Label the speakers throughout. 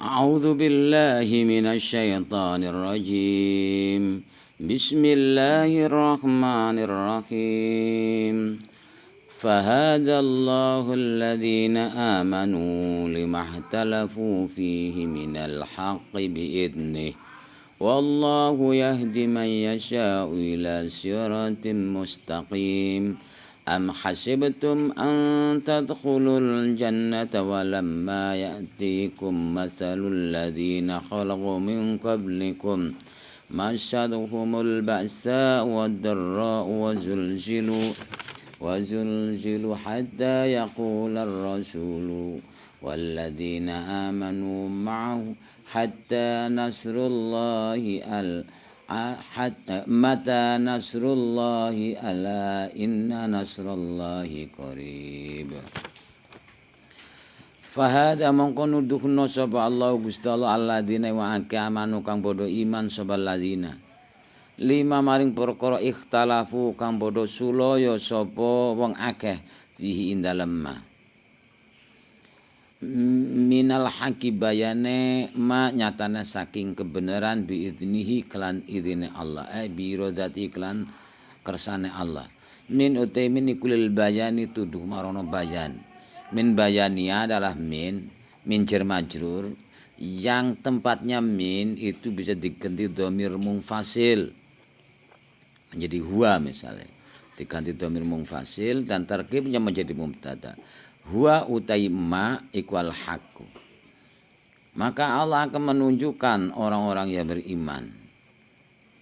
Speaker 1: أعوذ بالله من الشيطان الرجيم. بسم الله الرحمن الرحيم. فهدى الله الذين آمنوا لما اختلفوا فيه من الحق بإذنه والله يهدي من يشاء إلى صراط مستقيم. أم حسبتم أن تدخلوا الجنة ولما يأتيكم مثل الذين خلقوا من قبلكم مستهم البأساء والضراء وزلزلوا حتى يقول الرسول والذين آمنوا معه حتى نصر الله mata nasrullahi ala inna nasrullahi qarib. Fahada mongko nuduhna sapa Allah Gusti Allah alladzina wa amanu kang padha iman sapa alladzina lima maring perkara ikhtalafu kang padha sulaya sapa wong akeh fihi ing dalem minal haqi bayane ma nyatana saking kebenaran biidnihi kelan idine Allah bi iradati kelan kersane Allah min utaimin kulil bayani tuduh marono bayan min bayania adalah min jar majrur yang tempatnya min itu bisa diganti dhamir munfasil menjadi huwa misalnya diganti dhamir munfasil dan tarkibnya menjadi mubtada. Huwa utai ma ikwal haqqu. Maka Allah akan menunjukkan orang-orang yang beriman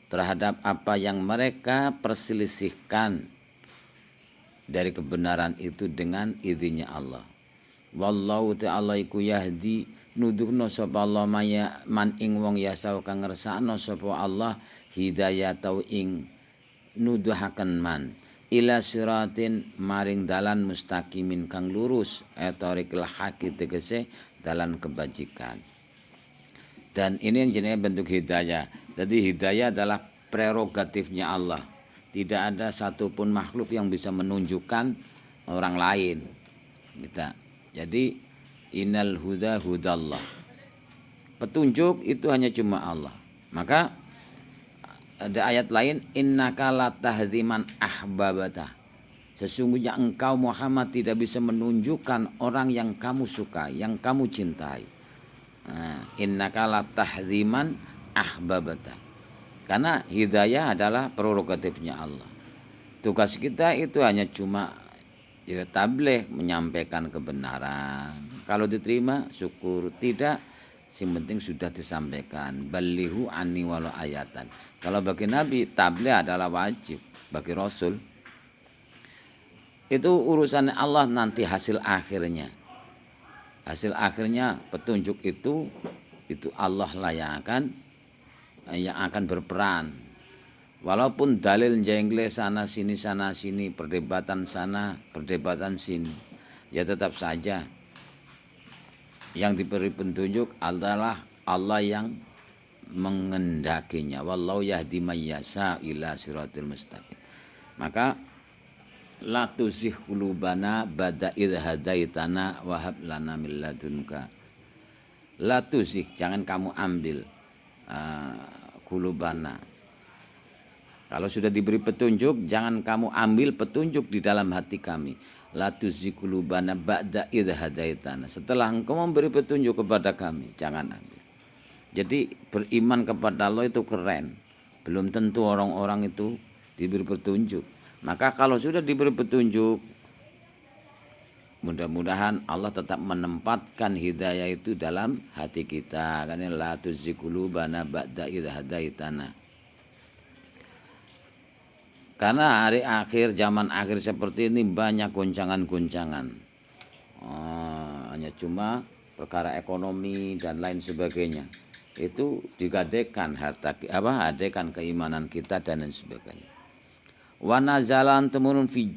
Speaker 1: terhadap apa yang mereka perselisihkan dari kebenaran itu dengan izinnya Allah. Wallahu ta'ala iku yahdi nuduhna sapa Allah man ing wong yasau kang ngersakno sapa Allah hidayah tau ing nuduhaken man ila siratin maring dalan mustaqimin kang lurus etorikil haqi tegese dalan kebajikan. Dan ini yang jenis bentuk hidayah. Jadi hidayah adalah prerogatifnya Allah. Tidak ada satupun makhluk yang bisa menunjukkan orang lain. Jadi innal huda hudallah. Petunjuk itu hanya cuma Allah. Maka ada ayat lain innaka latahdziman ahbabata. Sesungguhnya engkau Muhammad tidak bisa menunjukkan orang yang kamu suka, yang kamu cintai. Innaka latahdziman ahbabata. Karena hidayah adalah prerogatifnya Allah. Tugas kita itu hanya cuma tabligh, menyampaikan kebenaran. Kalau diterima syukur, tidak yang penting sudah disampaikan. Ballighu anni walau ayatan. Kalau bagi Nabi tabligh adalah wajib, bagi Rasul itu urusan Allah nanti hasil akhirnya. Hasil akhirnya petunjuk itu Allah lah yang akan berperan. Walaupun dalil jengle sana sini perdebatan sana, perdebatan sini, ya tetap saja yang diberi petunjuk adalah Allah yang mengendakinya. Wallahu yahdi may yasha ila siratil mustaqim. Maka la tuzigh qulubana ba'da idh hadaitana wa hab lana min ladunka. La tuzigh, jangan kamu ambil qulubana. Kalau sudah diberi petunjuk, jangan kamu ambil petunjuk di dalam hati kami. La tuzigh qulubana ba'da idh hadaitana. Setelah engkau memberi petunjuk kepada kami, jangan ambil. Jadi beriman kepada Allah itu keren. Belum tentu orang-orang itu diberi petunjuk. Maka kalau sudah diberi petunjuk, mudah-mudahan Allah tetap menempatkan hidayah itu dalam hati kita. Karena la tuzigh qulubana ba'da idh hadaitana. Karena hari akhir, zaman akhir seperti ini banyak goncangan-goncangan. Hanya cuma perkara ekonomi dan lain sebagainya. Itu digadekan adekan keimanan kita dan lain sebagainya. Wa nazalan temurun fi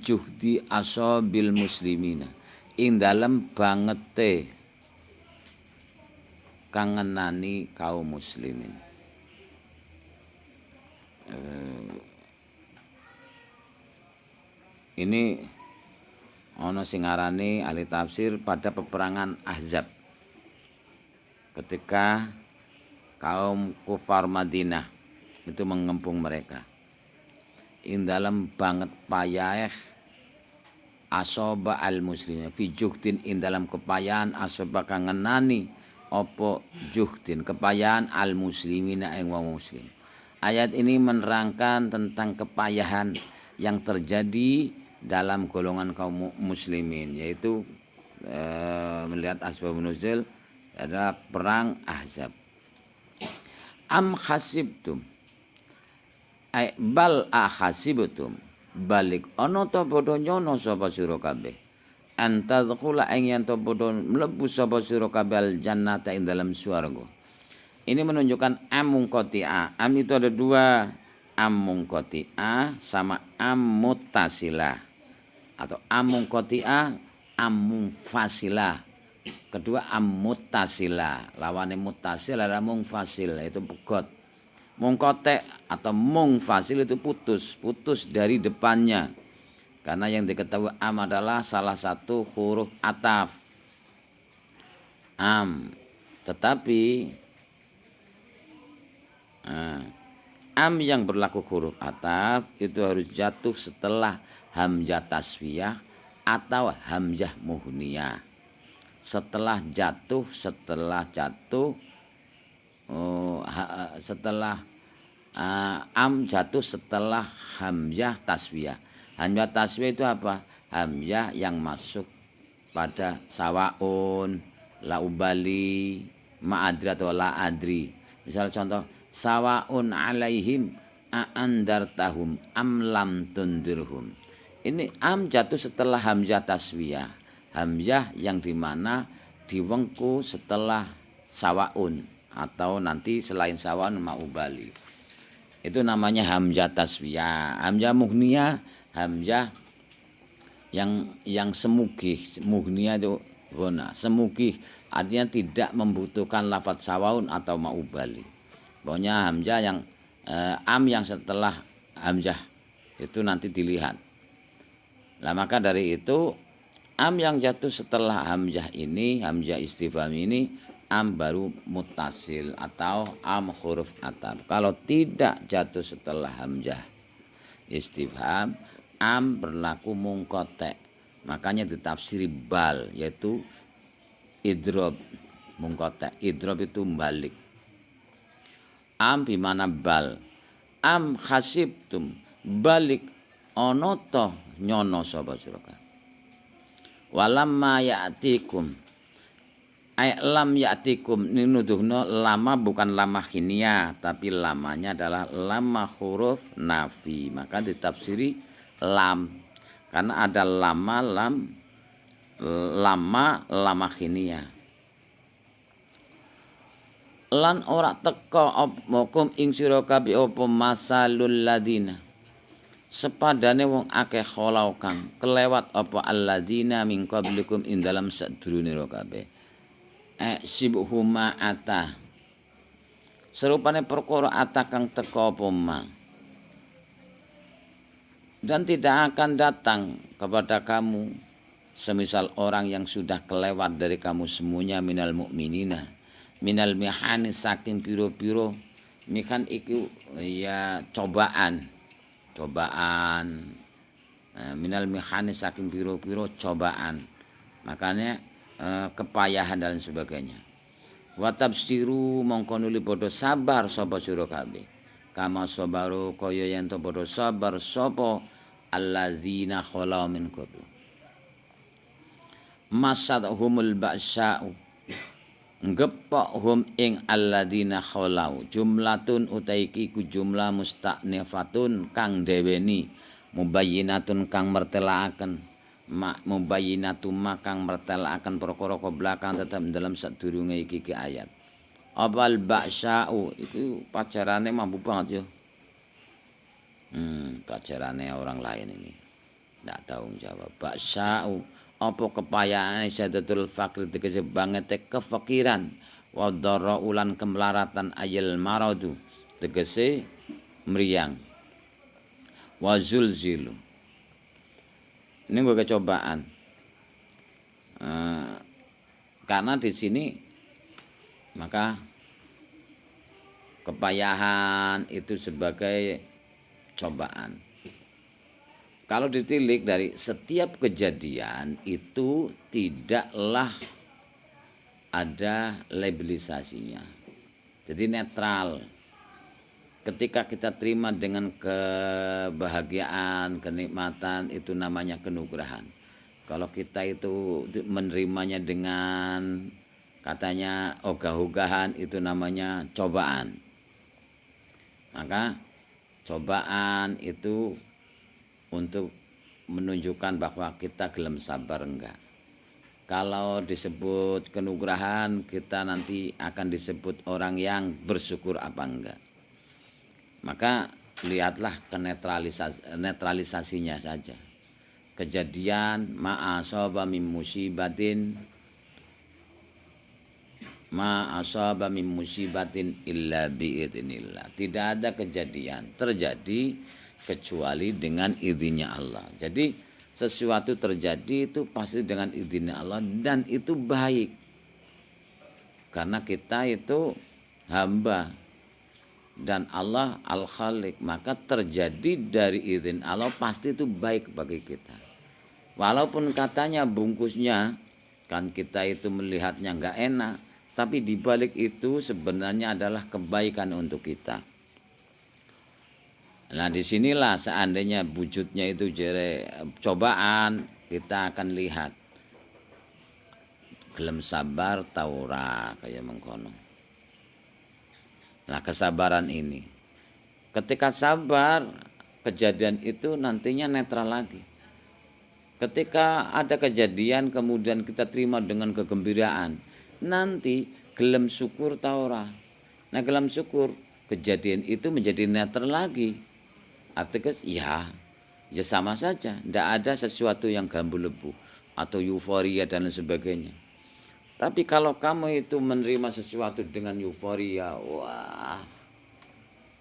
Speaker 1: juhdi asabil muslimina ing dalem bangete kangenani kaum muslimin. Ini ana sing ngarani ahli tafsir pada peperangan Ahzab. ketika kaum kufar Madinah itu mengepung mereka. Ing dalam banget payah asoba al muslimin fi juhdin, ing dalam kepayahan asoba kang ngenani opo juhdin kepayahan al muslimina ing wong muslim. Ayat ini menerangkan tentang kepayahan yang terjadi dalam golongan kaum muslimin, yaitu melihat asbabun nuzul adalah perang Ahzab. Am khasibtum ay bal akhasibtum balik ana ta padha nyono sapa sira kabeh antadkhula ing yen ta padha mlebu sapa sira kabeh al jannata ing dalam swarga. Ini menunjukkan amung qati'ah. Am itu ada dua, amung qati'ah sama am muttasilah, atau amung qati'ah, amung fasilah. Kedua am muttasilah, lawane muttasil adalah mung fasil, itu pegot. Mung kote atau mung fasil itu putus dari depannya. Karena yang diketahui am adalah salah satu huruf ataf. Am. Tetapi am yang berlaku huruf ataf itu harus jatuh setelah hamzah taswiyah atau hamzah muhniyah. Setelah am jatuh setelah hamzah taswiyah. Hamzah taswiyah itu apa? Hamzah yang masuk pada sawaun, la ubali, ma'adri atau la adri. Misal contoh sawaun alaihim a'andartahum am lam tundirhum. Ini am jatuh setelah hamzah taswiyah. Hamzah yang dimana diwengku setelah sawaun atau nanti selain sawaun ma'ubali. Itu namanya hamzah taswiyah. Hamzah muhniyah, hamzah yang semugih. Muhniyah itu guna. Semugih artinya tidak membutuhkan lafadz sawaun atau ma'ubali. Pokoknya hamzah yang am yang setelah hamzah itu nanti dilihat. Nah, maka dari itu am yang jatuh setelah hamzah ini, hamzah istifham ini, am baru muttasil atau am huruf ataf. Kalau tidak jatuh setelah hamzah istifham, am berlaku mungkotek. Makanya ditafsiri bal, yaitu idrob mungkotek. Idrob itu balik. Am bimana bal. Am khasibtum balik ono toh nyono sapa sira. Walamma ya'tikum ay lam ya'tikum, nuduhno lama bukan lama khinia, tapi lamanya adalah lama huruf nafi, maka ditafsiri lam karena ada lama khinia. Lan ora teka mokum ing sira kabeh apa masalul ladina sepadane wong akeh kholau kang kelewat apa alladzina min qablikum ing dalam sadurunge kabeh sibuhuma ata serupane perkara ata kang teka apa ma dan tidak akan datang kepada kamu semisal orang yang sudah kelewat dari kamu semuanya minal mukminina minal mihani saking piro-piro mikan iku ya cobaan minal mihani saking piro-piro cobaan, makanya kepayahan dan sebagainya. Wa tabsiru mongko nuli padha sabar sapa sira kabeh kama sabaru kaya yen to padha sabar sapa alladzina khala min qabl masadhumul ba'sa'u ngepokhum ing alladzina khalau jumlatun utaiki ku jumlah musta'nifatun kang deweni mubayyinatun kang mertelaaken mubayyinatu kang mertelaaken perkara belakang tetap dalam sadurunge iki ayat. Abal ba'sa'u itu pacarane mampu banget yo. Pacarane orang lain ini ndak tahu jawab. Ba'sa'u apa kepayaane sadatul fakir tegese banget kefakiran wa dharra ulan kemelaratan ayil maradu tegese meriang wa zulzilu ini gue kecobaan karena di sini Maka kepayahan itu sebagai cobaan. Kalau ditilik dari setiap kejadian itu tidaklah ada labelisasinya. Jadi netral. Ketika kita terima dengan kebahagiaan, kenikmatan, itu namanya kenugrahan. Kalau kita itu menerimanya dengan katanya ogah-ogahan, itu namanya cobaan. Maka cobaan itu untuk menunjukkan bahwa kita gelem sabar enggak. Kalau disebut kenugrahan, kita nanti akan disebut orang yang bersyukur apa enggak. Maka lihatlah netralisasinya saja. Kejadian ma'asaba min musibatin illa biidznillah. Tidak ada kejadian terjadi kecuali dengan izinnya Allah. Jadi sesuatu terjadi itu pasti dengan izinnya Allah dan itu baik. Karena kita itu hamba dan Allah Al-Khaliq, maka terjadi dari izin Allah pasti itu baik bagi kita. Walaupun katanya bungkusnya kan kita itu melihatnya enggak enak, tapi di balik itu sebenarnya adalah kebaikan untuk kita. Nah, disinilah seandainya wujudnya itu cobaan, kita akan lihat gelem sabar taura kayak mengkono. Nah, kesabaran ini ketika sabar, kejadian itu nantinya netral lagi. Ketika ada kejadian kemudian kita terima dengan kegembiraan, nanti gelem syukur taura. Nah, gelem syukur, kejadian itu menjadi netral lagi. Artinya ya sama saja, tidak ada sesuatu yang gambu lebu atau euforia dan lain sebagainya. Tapi kalau kamu itu menerima sesuatu dengan euforia, wah,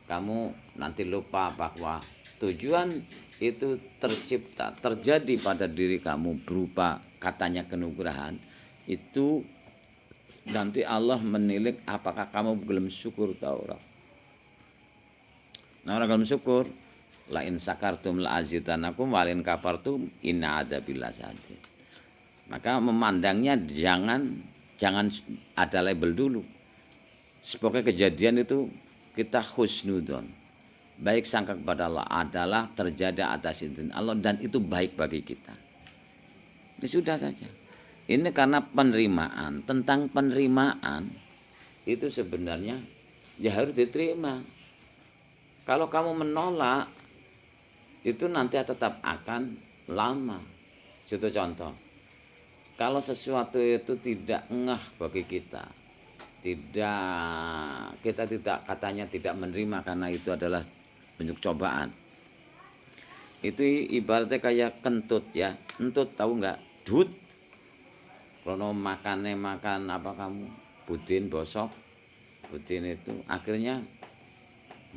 Speaker 1: kamu nanti lupa bahwa tujuan itu tercipta, terjadi pada diri kamu berupa katanya kenugrahan. Itu nanti Allah menilik apakah kamu belum syukur atau ora. Nah, orang belum syukur, la in sakartum la azidanakum wa in kafartum inna adzabil syadid. Maka memandangnya jangan ada label dulu. Sebagai kejadian itu kita husnudon, baik sangka kepada Allah adalah terjadi atas izin Allah dan itu baik bagi kita. Ini sudah saja. Ini karena penerimaan. Tentang penerimaan itu sebenarnya ya harus diterima. Kalau kamu menolak itu nanti tetap akan lama. Contoh contoh. Kalau sesuatu itu tidak ngeh bagi kita tidak katanya tidak menerima karena itu adalah bentuk cobaan. Itu ibaratnya kayak kentut ya. Kentut tahu nggak? Dut. Kalau makan apa kamu? Budin bosok. Budin itu akhirnya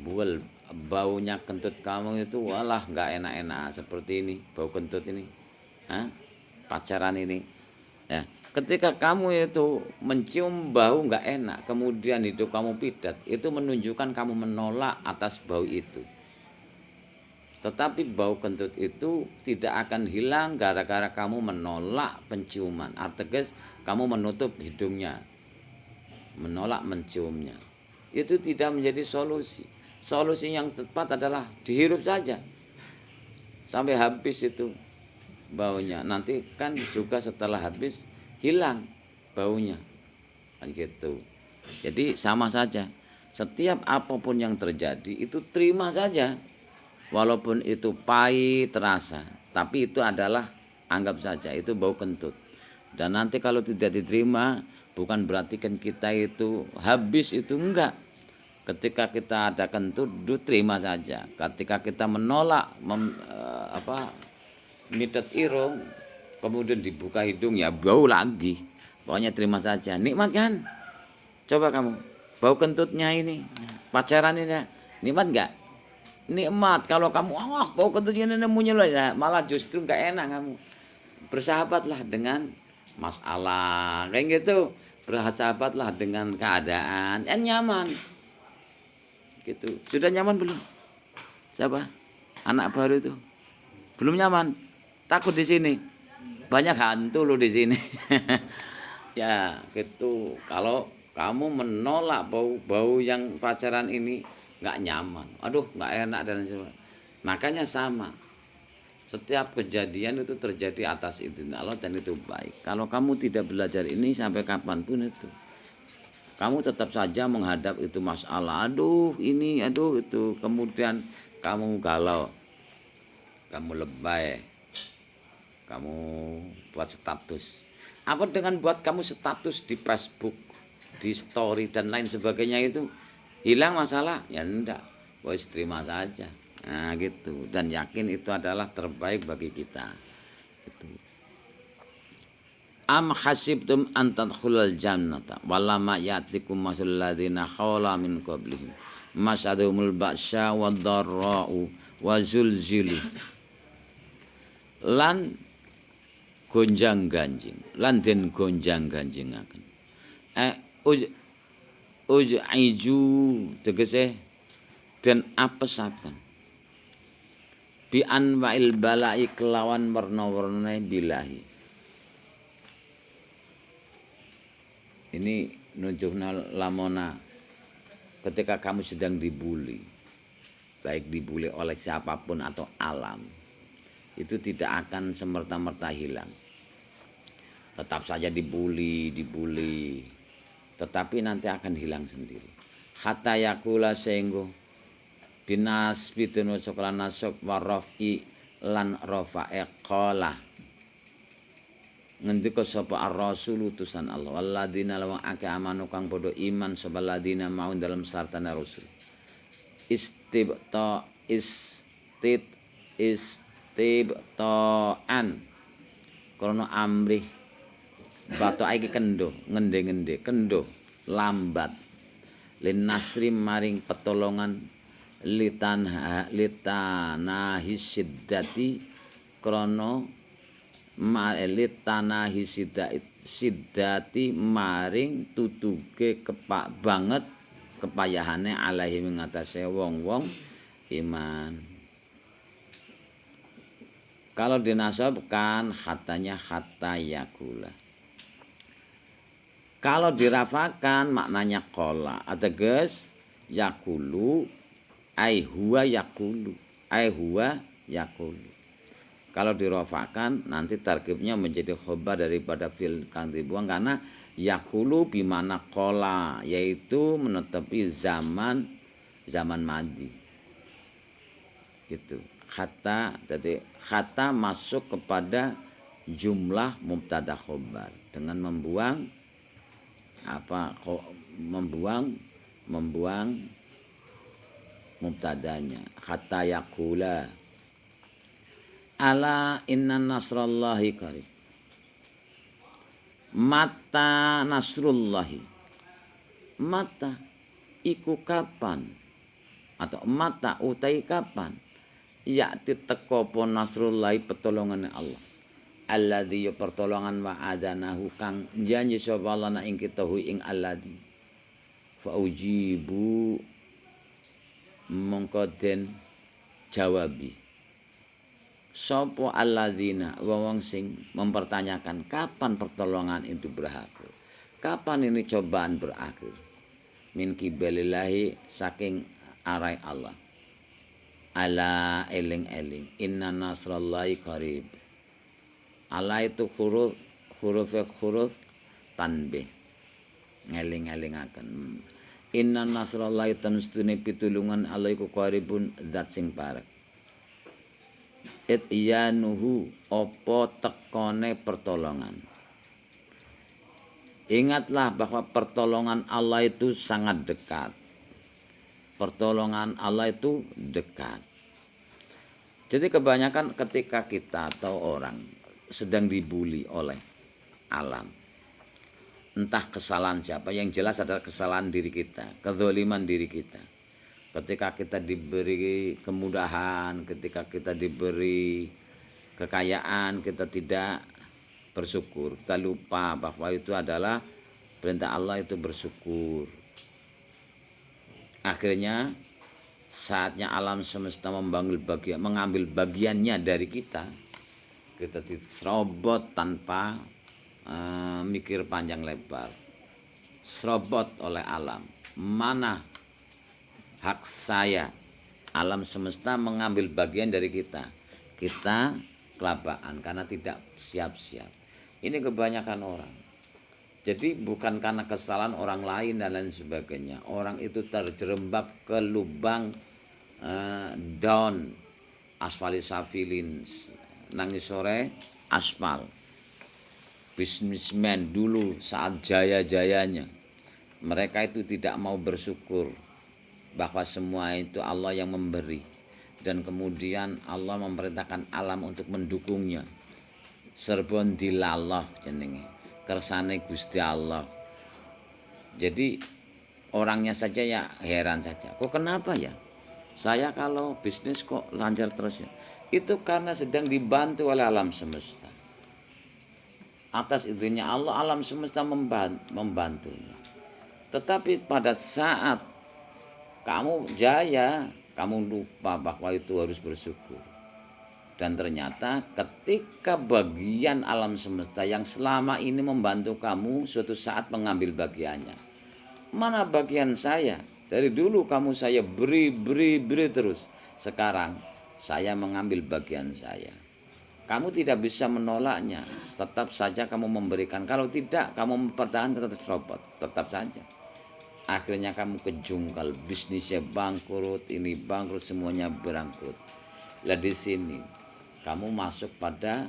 Speaker 1: buel, baunya kentut kamu itu walah nggak enak-enak seperti ini, bau kentut ini. Pacaran ini. Ya, ketika kamu itu mencium bau nggak enak, kemudian hidup kamu pidat, itu menunjukkan kamu menolak atas bau itu. Tetapi bau kentut itu tidak akan hilang gara-gara kamu menolak penciuman. Artinya kamu menutup hidungnya, menolak menciumnya. Itu tidak menjadi solusi. Solusi yang tepat adalah dihirup saja sampai habis itu baunya. Nanti kan juga setelah habis hilang baunya, kan gitu. Jadi sama saja. Setiap apapun yang terjadi itu terima saja. Walaupun itu pahit terasa, tapi itu adalah anggap saja itu bau kentut. Dan nanti kalau tidak diterima, bukan berarti kan kita itu habis, itu enggak. Ketika kita ada kentut, terima saja. Ketika kita menolak mitet irung, kemudian dibuka hidung ya bau lagi. Pokoknya terima saja. Nikmat kan? Coba kamu bau kentutnya ini, pacaran ini, nikmat enggak? Nikmat. Kalau kamu bau kentutnya nemunya loh ya, malah justru enggak enak kamu. Bersahabatlah dengan masalah kayak gitu. bersahabatlah dengan keadaan dan nyaman. Gitu. Sudah nyaman belum? Siapa? Anak baru itu. Belum nyaman. Takut di sini. Banyak hantu lo di sini. Ya, gitu. Kalau kamu menolak bau-bau yang pacaran ini nggak nyaman. Aduh, nggak enak dan sebagainya. Makanya sama. Setiap kejadian itu terjadi atas izin Allah dan itu baik. Kalau kamu tidak belajar ini sampai kapanpun itu, kamu tetap saja menghadap itu masalah. Aduh ini, aduh itu. Kemudian kamu galau, kamu lebay, kamu buat status. Apa dengan buat kamu status di Facebook, di story dan lain sebagainya itu hilang masalah? Ya enggak, wis terima saja. Nah gitu, dan yakin itu adalah terbaik bagi kita. Gitu. Am hasibtum an tadkhulul jannata walama ya'tikum masalul ladzina khawla min qablihim masadumul ba'sya wad-dharra'u wa zulzilu lan gonjang ganjing lan den gonjang ganjingaken uj'iju tegese den apesaken bi anwa'il bala'i kelawan warna-warna bilahi. Ini nunjukna lamona ketika kamu sedang dibuli, baik dibuli oleh siapapun atau alam, itu tidak akan semerta-merta hilang. Tetap saja dibuli, tetapi nanti akan hilang sendiri. Hatta yakula sehingga binas bidun coklan nasok warofi lan rofa'e qala ngendika sapa ar-rasul utusan Allah walladzina lawang ake amanu kang padha iman sapa ladina mau dalam sartana rasul istibtaan krana amrih batu iki kendo ngende-ngende kendo lambat lin nasri maring petolongan litana hisiddati krana litana hisiddati maring tutuge kepak banget kepayahane alaihi mengatasi wong-wong iman. Kalau dinasabkan hatanya hatta yakula. Kalau dirafakan maknanya kola ateges yakulu ai huwa yakulu. Kalau dirofakan nanti tarkibnya menjadi khobar daripada fil kang dibuang karena yakulu bimana kola yaitu menetapi zaman madi. Gitu. Jadi kata masuk kepada jumlah mubtada khobar dengan membuang mubtadanya hatta yakula ala inna nasrallahi qarib. Mata nasrullahi, mata iku kapan atau mata utai kapan yakti teko po nasrullahi pertolongan Allah alladzi ya pertolongan wa adanahu kang janji sapa Allah na ing kita hu ing alladzi fa ujibu mongko den jawabi sapa alladzina wong sing mempertanyakan kapan pertolongan itu berakhir, kapan ini cobaan berakhir, min kibalillahi saking arai Allah. Ala eling-eling inna nasrallahi qarib. Ala itu huruf tanbih ngeling-elingaken. Inna nasrallahi tanstune pitulungan Allah iku qaribun zat sing parek. Ityanuhu opo tekone pertolongan. Ingatlah bahwa pertolongan Allah itu sangat dekat. Pertolongan Allah itu dekat. Jadi kebanyakan ketika kita atau orang sedang dibuli oleh alam, entah kesalahan siapa, yang jelas adalah kesalahan diri kita, kezaliman diri kita. Ketika kita diberi kemudahan, ketika kita diberi kekayaan, kita tidak bersyukur, kita lupa bahwa itu adalah perintah Allah itu bersyukur. Akhirnya saatnya alam semesta mengambil bagiannya dari kita diserobot tanpa mikir panjang lebar, serobot oleh alam. Mana hak saya? Alam semesta mengambil bagian dari kita kelabaan karena tidak siap-siap. Ini kebanyakan orang. Jadi bukan karena kesalahan orang lain dan lain sebagainya. Orang itu terjerembab ke lubang down asfalisafilin, nangis sore aspal. Bisnismen dulu saat jaya-jayanya, mereka itu tidak mau bersyukur bahwa semua itu Allah yang memberi, dan kemudian Allah memerintahkan alam untuk mendukungnya. Serbon dilallah jenenge, kersane Gusti Allah. Jadi orangnya saja ya heran saja, kok kenapa ya saya kalau bisnis kok lancar terus ya? Itu karena sedang dibantu oleh alam semesta. Atas izinnya Allah, alam semesta membantunya. Tetapi pada saat kamu jaya, kamu lupa bahwa itu harus bersyukur. Dan ternyata ketika bagian alam semesta yang selama ini membantu kamu suatu saat mengambil bagiannya. Mana bagian saya? Dari dulu kamu saya beri terus. Sekarang saya mengambil bagian saya. Kamu tidak bisa menolaknya. Tetap saja kamu memberikan. Kalau tidak, kamu mempertahankan tetap serobot. Tetap saja. Akhirnya kamu kejungkal. Bisnisnya bangkrut, ini bangkrut, semuanya berangkrut. Lah di sini kamu masuk pada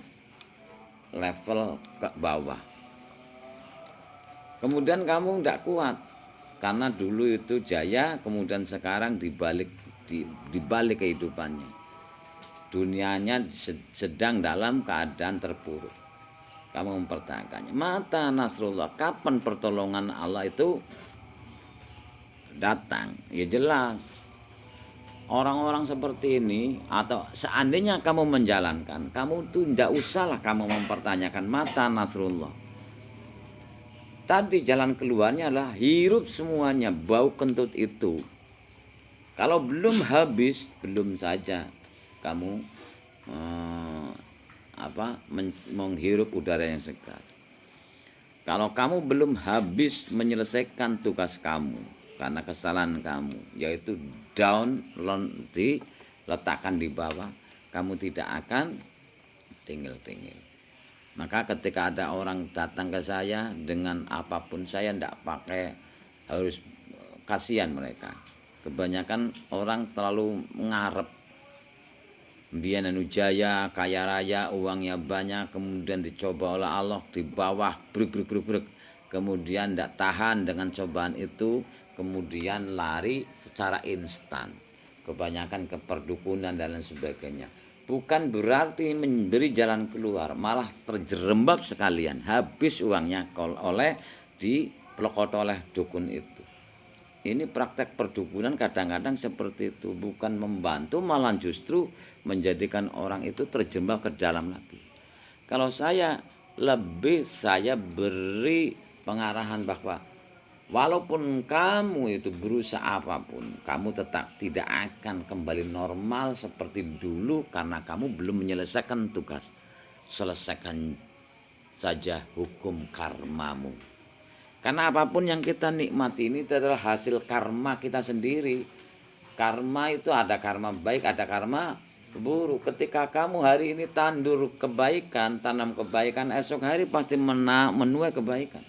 Speaker 1: level ke bawah. Kemudian kamu tidak kuat. Karena dulu itu jaya, kemudian sekarang dibalik kehidupannya. Dunianya sedang dalam keadaan terpuruk. Kamu mempertahankannya. Mata nasrullah, kapan pertolongan Allah itu datang? Ya jelas. Orang-orang seperti ini, atau seandainya kamu menjalankan, kamu tuh tidak usahlah kamu mempertanyakan mata nasrullah. Tadi jalan keluarnya adalah hirup semuanya, bau kentut itu. Kalau belum habis, belum saja kamu menghirup udara yang segar. Kalau kamu belum habis menyelesaikan tugas kamu karena kesalahan kamu, yaitu down, diletakkan di bawah, kamu tidak akan tinggal-tinggal. Maka ketika ada orang datang ke saya dengan apapun, saya tidak pakai harus, kasihan mereka. Kebanyakan orang terlalu ngarep. Biar jaya, kaya raya, uangnya banyak, kemudian dicoba oleh Allah di bawah, bruk. Kemudian tidak tahan dengan cobaan itu, kemudian lari secara instan. Kebanyakan ke perdukunan dan lain sebagainya. Bukan berarti memberi jalan keluar, malah terjerembab sekalian, habis uangnya dipelokot oleh dukun itu. Ini praktek perdukunan kadang-kadang seperti itu, bukan membantu, malah justru menjadikan orang itu terjebak ke dalam lagi. Kalau saya beri pengarahan bahwa walaupun kamu itu berusaha apapun, kamu tetap tidak akan kembali normal seperti dulu karena kamu belum menyelesaikan tugas. Selesaikan saja hukum karmamu. Karena apapun yang kita nikmati ini adalah hasil karma kita sendiri. Karma itu ada karma baik, ada karma buruk. Ketika kamu hari ini tandur kebaikan, tanam kebaikan, esok hari pasti menuai kebaikan.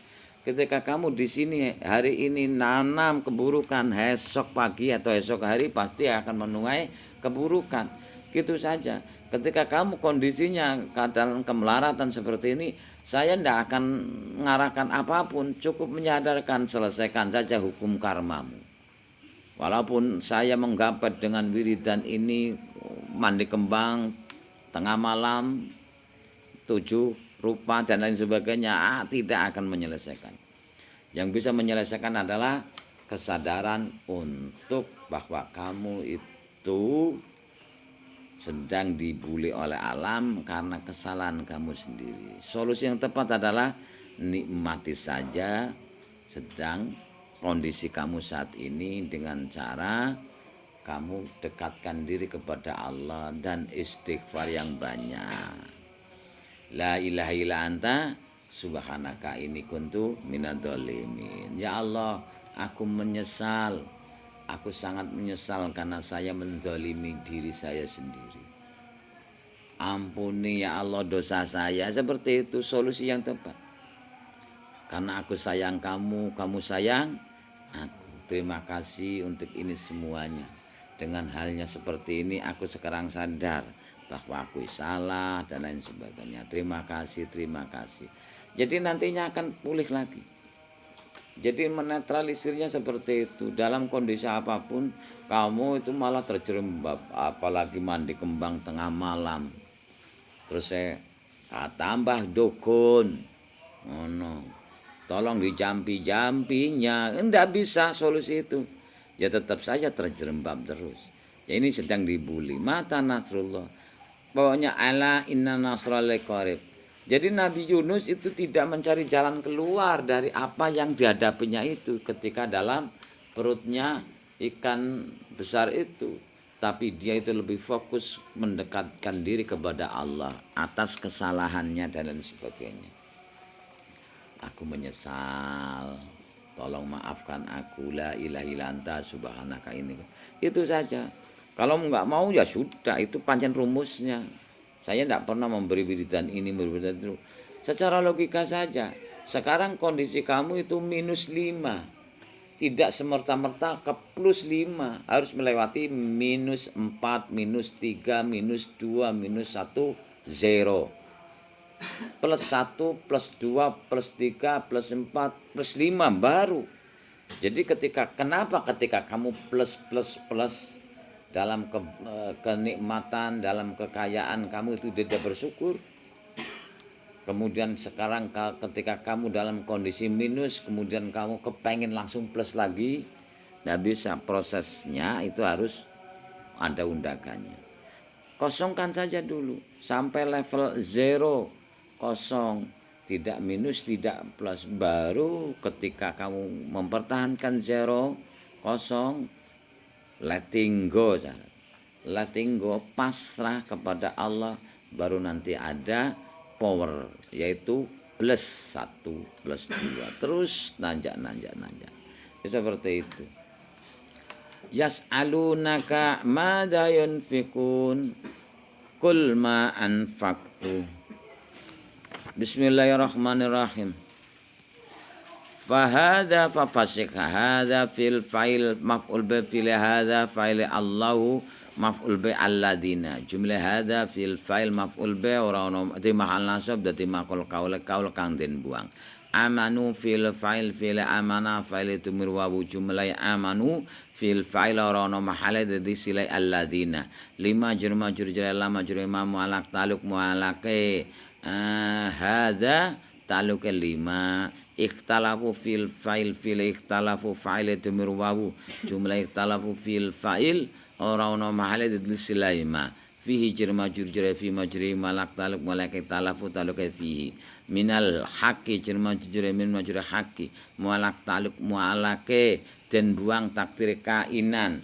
Speaker 1: Ketika kamu di sini hari ini nanam keburukan, esok pagi atau esok hari pasti akan menuai keburukan. Gitu saja. Ketika kamu kondisinya keadaan kemelaratan seperti ini, saya tidak akan mengarahkan apapun, cukup menyadarkan, selesaikan saja hukum karmamu. Walaupun saya menggapai dengan wiridan ini, mandi kembang, tengah malam, 7 rupa dan lain sebagainya, tidak akan menyelesaikan. Yang bisa menyelesaikan adalah kesadaran untuk bahwa kamu itu sedang dibuli oleh alam karena kesalahan kamu sendiri. Solusi yang tepat adalah nikmati saja sedang kondisi kamu saat ini dengan cara kamu dekatkan diri kepada Allah dan istighfar yang banyak. La ilaha illa anta subhanaka inni kuntu minadzalimin. Ya Allah, aku menyesal. Aku sangat menyesal karena saya menzalimi diri saya sendiri. Ampuni ya Allah dosa saya. Seperti itu solusi yang tepat. Karena aku sayang kamu, kamu sayang aku. Terima kasih untuk ini semuanya. Dengan halnya seperti ini aku sekarang sadar bahwa aku salah dan lain sebagainya. Terima kasih, terima kasih. Jadi nantinya akan pulih lagi. Jadi menetralisirnya seperti itu. Dalam kondisi apapun kamu itu malah terjerembab. Apalagi mandi kembang tengah malam. Terus saya tambah dukun. Oh no. Tolong dijampi-jampinya. Enggak bisa solusi itu. Ya tetap saja terjerembab terus. Ya ini sedang dibuli. Mata nasrullah. Pokoknya ala inna nasrallahi qarib. Jadi Nabi Yunus itu tidak mencari jalan keluar dari apa yang dihadapinya itu ketika dalam perutnya ikan besar itu. Tapi dia itu lebih fokus mendekatkan diri kepada Allah atas kesalahannya dan lain sebagainya. Aku menyesal, tolong maafkan aku, la ilaha illa anta subhanaka ini. Itu saja. Kalau nggak mau ya sudah, itu pancen rumusnya. Saya tidak pernah memberi wiridan ini, memberi wiridan itu. Secara logika saja. Sekarang kondisi kamu itu -5. Tidak semerta-merta ke +5. Harus melewati -4, -3, -2, -1, 0. +1, +2, +3, +4, +5 baru. Jadi kenapa ketika kamu plus dalam kenikmatan, dalam kekayaan kamu itu tidak bersyukur. Kemudian sekarang ketika kamu dalam kondisi minus, kemudian kamu kepengen langsung plus lagi, tidak bisa. Prosesnya itu harus ada undakannya. Kosongkan saja dulu sampai level 0, kosong, tidak minus, tidak plus. Baru ketika kamu mempertahankan 0, kosong, letting go, pasrah kepada Allah, baru nanti ada power, yaitu +1, +2, terus nanjak. Seperti itu. Yas'alunaka madza yunfiqun qul ma anfaqtu. Bismillahirrahmanirrahim. Fahada fafasik hada fil fa'il maf'ul bi fil hada fa'il Allahu maf'ul bi alladina. Jumlah hada fil fa'il maf'ul bi ora ono di mahal nasab dadi maqul kaul kang den buang. Amanu fil fa'il fil amana fa'il tumir wa jumlah amanu fil fa'il ora ono mahal dadi silai alladina. 5 jur lama jur imam mu'alaq taluk mu'alaqe hada taluk 5. Ikhtalafu fil fa'il fil ikhtalafu fa'il tumir wawu jumlah ikhtalafu fil fa'il ora ono mahale disilaima fihi jir majrur fi majri malak taluk malak ikhtalafu taluk fihi minal haqqi jir majrur min majrur haqqi malak taluk mualake den buang takdir kainan.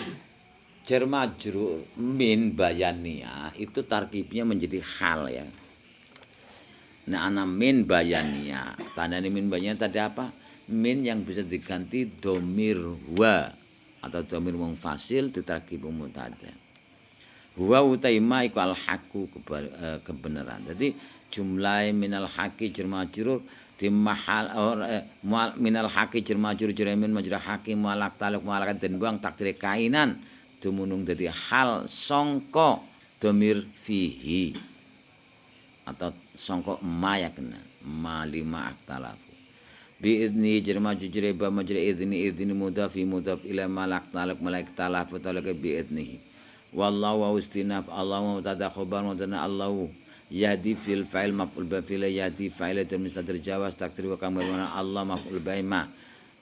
Speaker 1: Jir majrur min bayaniyah itu tarkibnya menjadi hal ya. Nah, ana min bayaniyah. Tandanya min bayaniyah tadi apa? Min yang bisa diganti domir wa atau domir munfasil ditarkib mutada. Wa utaima iku al haqqu kebenaran. Jadi jumlah minal haqqi jar majrur di mahal minal haqqi jar majrur jar min majrur haqqi malak taluk malakat den buang takdir kainan dumunung dadi hal sangka domir fihi atau songkok ma ya kena ma 5 aktalafu bi idni jerma jujre ba majre idni mudaf ila malak talak malaik talafu talak bi idnihi wallahu wa ustinaf Allahu tada khabar mudana Allahu yahdi fil fa'il maf'ul bi fil yahdi fa'il mustadr jawaz takdir wa kamana Allah maf'ul bi ma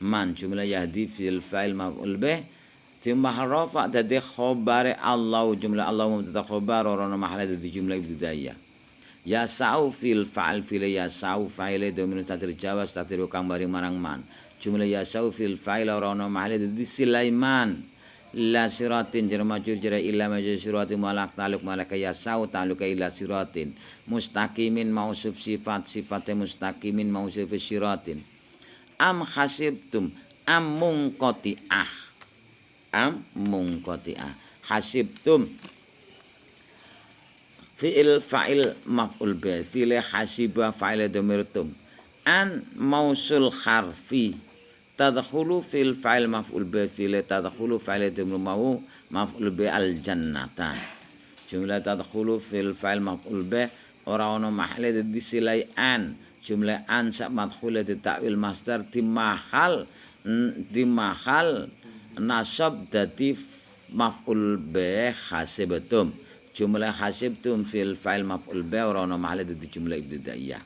Speaker 1: man jumlah yahdi fil fa'il maf'ul bi timma harafa tadi khabar Allah jumlah Allah tada khabar ora mahal di jumlah bidayah. Ya sa'u fil fa'al fil ya sa'u fa'ile dominus takdir jawaz takdir kang bareng marang man jumlah yasau fil fa'il ora ono mahale dadi Sulaiman la siratin jermajur jere illa majur siratin malak taluk malaka yasau taluk ila siratin mustaqimin mausuf sifatnya mustaqimin mausuf siratin am hasibtum am mungqati'ah hasibtum fi'il fa'il maf'ul bi fi'il hasiba fa'il dhamirtum an mausul harfi tadkhulu fil fa'il maf'ul bi fi'il tadkhulu fa'il dhamir mau maf'ul bi al jannata jumlah tadkhulu fil fa'il maf'ul bi ora ono mahalle di silai an jumlah an sak madkhul di ta'wil masdar di mahal nasab dadi maf'ul bi hasibtum jumlah hasibtum fil fa'il maf'ul bi ora ono mahalle di jumlah ibtidaiyah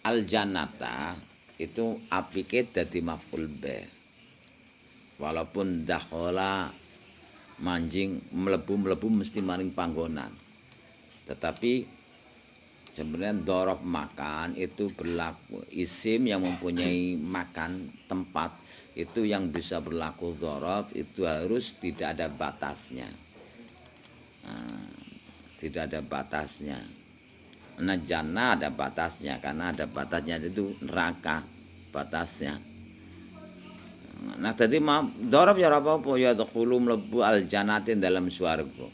Speaker 1: al jannata itu apike dadi maf'ul bi walaupun dakhala manjing mlebu mesti maring panggonan tetapi sebenarnya dhorof makan itu berlaku isim yang mempunyai makan tempat itu yang bisa berlaku dhorof itu harus tidak ada batasnya tidak ada batasnya. Nah jannah ada batasnya karena ada batasnya itu neraka batasnya. Nah tadi dhorof ya apa ya dakhulu mlebu al jannatin dalam swarga.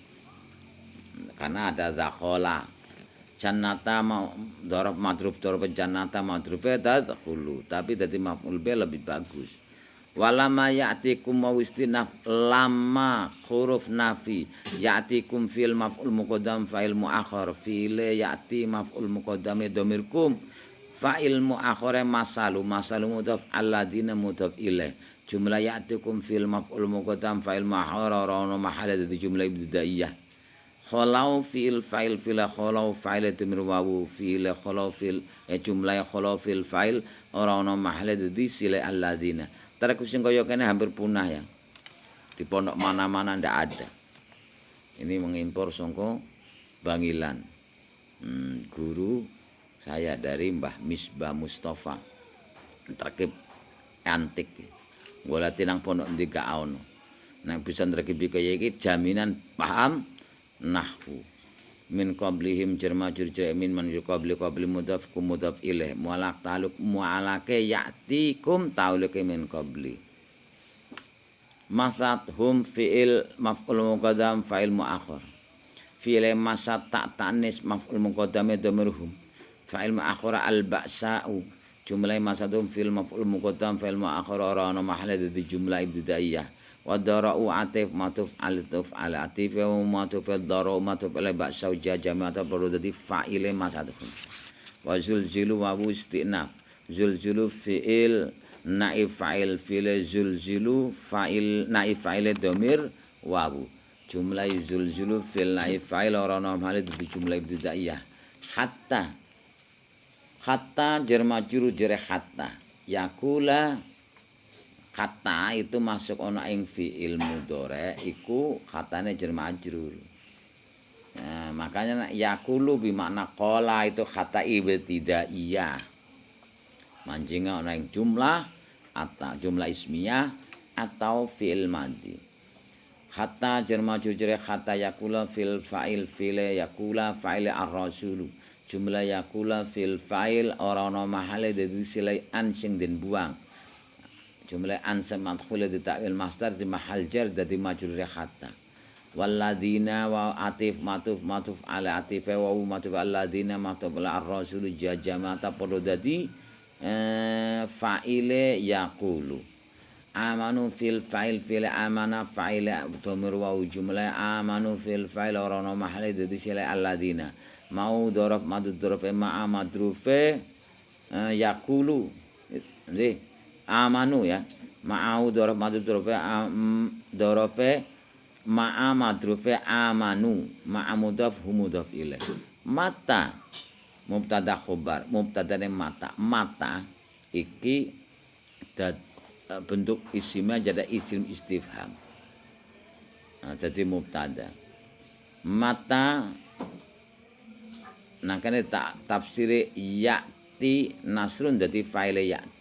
Speaker 1: Karena ada dakhala jannata mau dhorof madruf dhorof jannata madruf dakhulu tapi tadi maf'ul bi lebih bagus. Walama ya'tikum mawistinaf lama huruf nafi ya'tikum fil maf'ul muqaddam fa'il muakhar fi'il ya'ti maf'ul muqaddam dhamirkum fa'il muakhar masalu mudhaf alladina mudhaf ilaih jumlah ya'tikum fil maf'ul muqaddam fa'il muakhar ora mahal di jumlah ibtidaiyah khalau fi'il fa'il fila khalau fa'il dhamir wawu fi'il khalau fil jumlah khalau fil fa'il ora mahal di sila alladina. Taraku sing kaya kene hampir punah ya. Di pondok mana-mana ndak ada. Ini mengimpor songko Bangilan. Guru saya dari Mbah Misbah Mustafa. Terkib antik. Bola tinang pondok ndi gak ono. Nah bisa terkib kaya iki jaminan paham nahwu. Min qablihim jermajur min man qabli mudhaf kum mudhaf ilaih mualaq taluk mualake ya'tikum ta'alluq min qabli masat hum fi'il maf'ul muqaddam fa'il muakhar fi'il masat ta'tanis maf'ul muqaddam dhamirhum fa'il muakhar al ba'sa'u jumlah masadum fi'il maf'ul muqaddam fa'il muakhar ora ana mahalla di jumlah ibtidaiyah wa dara'u atif matuf alituf ala atif wa matuf dara'u matuf ala ba'sa jama'ata perlu dadi fa'ile masadun wa zulzilu wa istinaf zulzilu fi'il naif fa'il fi'il zulzilu fa'il naif fa'il dhamir wawu jumlah zulzilu fi'il naif fa'il ora ana hal di jumlah ibtidaiyah hatta jar majrur jar hatta yakula kata itu masuk ana ing fi'il mudhari iku katane jar majrur. Nah, makanya yakulu bermakna qala itu kata ibtidaiyah. Manjinga ana ing jumlah atau jumlah ismiyah atau fi'il madhi. Kata jar majrur jar kata yakula fil fa'il fi'il yakula fa'il ar-rasulu. Jumlah yakula fil fa'il ora ana mahale dadi silai an sing den buang. Jumlah ansam madkhul di ta'wil masdar di mahal jar dadi majrur hatta walladina wa atif matuf ala atif wa matuf alladina matuf ala ar-rasul jajamata perlu dadi fa'ile yaqulu amanu fil fa'il fil amana fa'ile dhamir wa jumlah amanu fil fa'il ora ana mahal dadi sila alladina mau dhorof madud dhorof ma'a madrufe yaqulu nggih amanu ya ma'au dhorof madhuf dhorofe ma'a madrufe amanu ma'a mudhaf humudhaf ilaih mata mubtada khobar mubtadane mata iki bentuk isimnya jadi isim istifham jadi mubtada mata nah kan tak tafsire ya'ti nasrun jadi fa'ile ya'ti.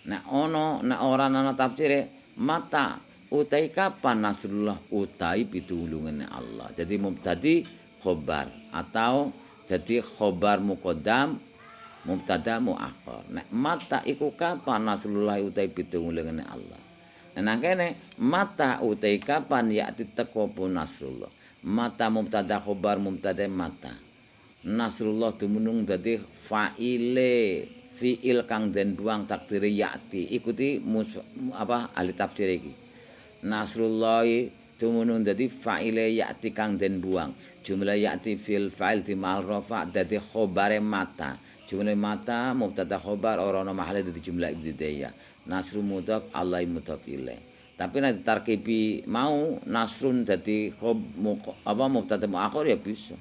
Speaker 1: Nek ora ana tafsire mata utai kapan nasrullah utai pitulungane Allah. Jadi mubtadi khobar atau jadi khobar muqaddam mubtada muakhar. Nek mata iku kapan nasrullah utai pitulungane Allah. Nang kene mata utai kapan ya teko pun nasrullah. Mata mubtada khobar mubtada mata. Nasrullah dumunung dadi fa'ile fi'il kang den buang takdire ya'ti ikuti ahli tafsir iki. Nasrullah dumunung dadi fa'ile ya'ti kang den buang. Jumlah ya'ti fil fa'il di ma'rafa dadi khobare mata. Jumlah mata mubtada khobar ora ana mahale dadi jumlah ibtidaiyah. Nasru mudhaf Allah mudhaf ilaih. Tapi nek tarkibi mau nasrun dadi mubtada muakhir ya bisa.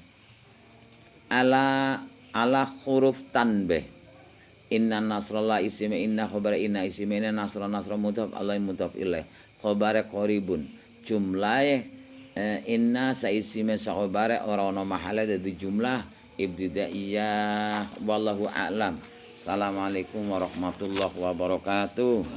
Speaker 1: Ala huruf tanbih. Inna nasrallah isime inna khobar inna isime inna nasra mudhaf Allah mudhaf ilaih. Khobare qaribun. Jumlah inna saisime sakobare ora ana mahale dadi jumlah ibtidaiyah. Wallahu a'lam. Assalamualaikum warahmatullahi wabarakatuh.